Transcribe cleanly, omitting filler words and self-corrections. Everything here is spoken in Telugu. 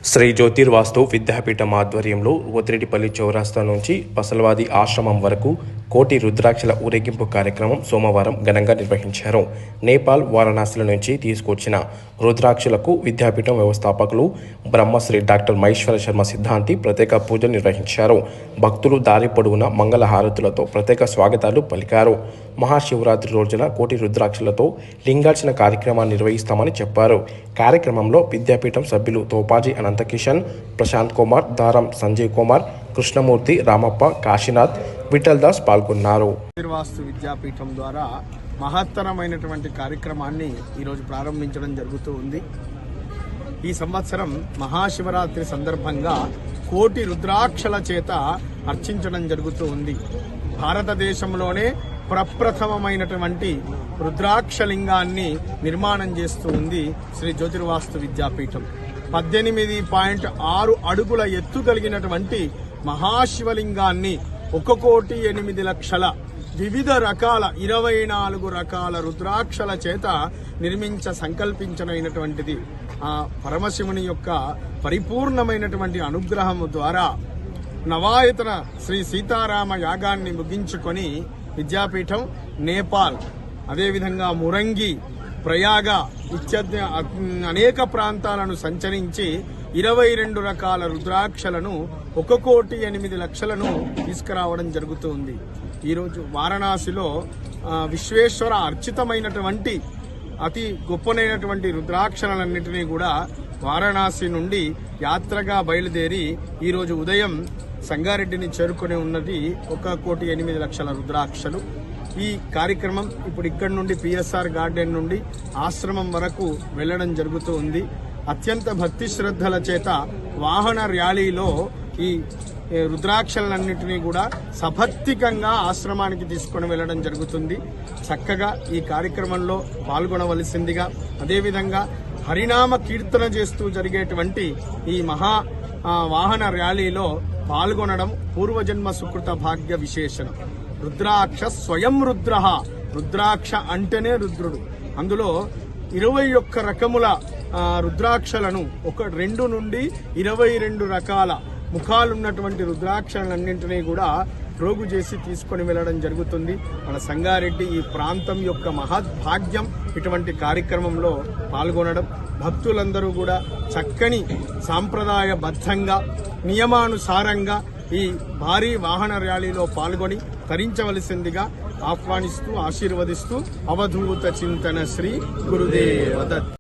శ్రీ జ్యోతిర్వాస్తు విద్యాపీఠం ఆధ్వర్యంలో ఓతిరెడ్డిపల్లి చౌరస్తా నుంచి పసలవాది ఆశ్రమం వరకు కోటి రుద్రాక్షల ఊరేగింపు కార్యక్రమం సోమవారం ఘనంగా నిర్వహించారు. నేపాల్, వారణాసిల నుంచి తీసుకొచ్చిన రుద్రాక్షలకు విద్యాపీఠం వ్యవస్థాపకులు బ్రహ్మశ్రీ డాక్టర్ మహేశ్వర శర్మ సిద్ధాంతి ప్రత్యేక పూజలు నిర్వహించారు. భక్తులు దారి పొడవునా మంగళ హారతులతో ప్రత్యేక స్వాగతాలు పలికారు. మహాశివరాత్రి రోజున కోటి రుద్రాక్షలతో లింగార్చన కార్యక్రమాన్ని నిర్వహిస్తామని చెప్పారు. కార్యక్రమంలో విద్యాపీఠం సభ్యులు తోపాజీ అనంతకిషన్, ప్రశాంత్ కుమార్, దారం సంజయ్ కుమార్, కృష్ణమూర్తి, రామప్ప, కాశీనాథ్, విఠల్ దాస్ పాల్గొన్నారు. జ్యోతిర్వాస్తు విద్యాపీఠం ద్వారా మహత్తరమైనటువంటి కార్యక్రమాన్ని ఈరోజు ప్రారంభించడం జరుగుతూ ఉంది. ఈ సంవత్సరం మహాశివరాత్రి సందర్భంగా కోటి రుద్రాక్షల చేత అర్చించడం జరుగుతూ ఉంది. భారతదేశంలోనే ప్రప్రథమమైనటువంటి రుద్రాక్షలింగాన్ని నిర్మాణం చేస్తూ ఉంది శ్రీ జ్యోతిర్వాస్తు విద్యాపీఠం. 18.6 అడుగుల ఎత్తు కలిగినటువంటి మహాశివలింగాన్ని 1,08,00,000 వివిధ రకాల 24 రకాల రుద్రాక్షల చేత నిర్మించ సంకల్పించనైనటువంటిది. ఆ పరమశివుని యొక్క పరిపూర్ణమైనటువంటి అనుగ్రహము ద్వారా నవాయతన శ్రీ సీతారామ యాగాన్ని ముగించుకొని విద్యాపీఠం నేపాల్, అదేవిధంగా మురంగి, ప్రయాగ ఇత్యాది అనేక ప్రాంతాలను సంచరించి 22 రకాల రుద్రాక్షలను 1,08,00,000 తీసుకురావడం జరుగుతుంది. ఈరోజు వారణాసిలో విశ్వేశ్వర అర్చితమైనటువంటి అతి గొప్పనైనటువంటి రుద్రాక్షలన్నింటినీ కూడా వారణాసి నుండి యాత్రగా బయలుదేరి ఈరోజు ఉదయం సంగారెడ్డిని చేరుకుని ఉన్నది 1,08,00,000 రుద్రాక్షలు. ఈ కార్యక్రమం ఇప్పుడు ఇక్కడి నుండి పిఎస్ఆర్ గార్డెన్ నుండి ఆశ్రమం వరకు వెళ్లడం జరుగుతూ ఉంది. అత్యంత భక్తి శ్రద్ధల చేత వాహన ర్యాలీలో ఈ రుద్రాక్షలన్నింటినీ కూడా సభక్తికంగా ఆశ్రమానికి తీసుకుని వెళ్లడం జరుగుతుంది. చక్కగా ఈ కార్యక్రమంలో పాల్గొనవలసిందిగా, అదేవిధంగా హరినామ కీర్తన చేస్తూ జరిగేటువంటి ఈ మహా వాహన ర్యాలీలో పాల్గొనడం పూర్వజన్మ సుకృత భాగ్య విశేషణం. రుద్రాక్ష స్వయం రుద్ర, రుద్రాక్ష అంటేనే రుద్రుడు. అందులో 21 రకముల రుద్రాక్షలను 2 నుండి 22 రకాల ముఖాలున్నటువంటి రుద్రాక్షలన్నింటినీ కూడా ప్రోగు చేసి తీసుకొని వెళ్లడం జరుగుతుంది. మన సంగారెడ్డి ఈ ప్రాంతం యొక్క మహద్భాగ్యం ఇటువంటి కార్యక్రమంలో పాల్గొనడం. భక్తులందరూ కూడా చక్కని సాంప్రదాయబద్ధంగా నియమానుసారంగా ఈ భారీ వాహన ర్యాలీలో పాల్గొని తరించవలసిందిగా ఆహ్వానిస్తూ ఆశీర్వదిస్తూ అవధూత చింతన శ్రీ గురుదేవ దత్.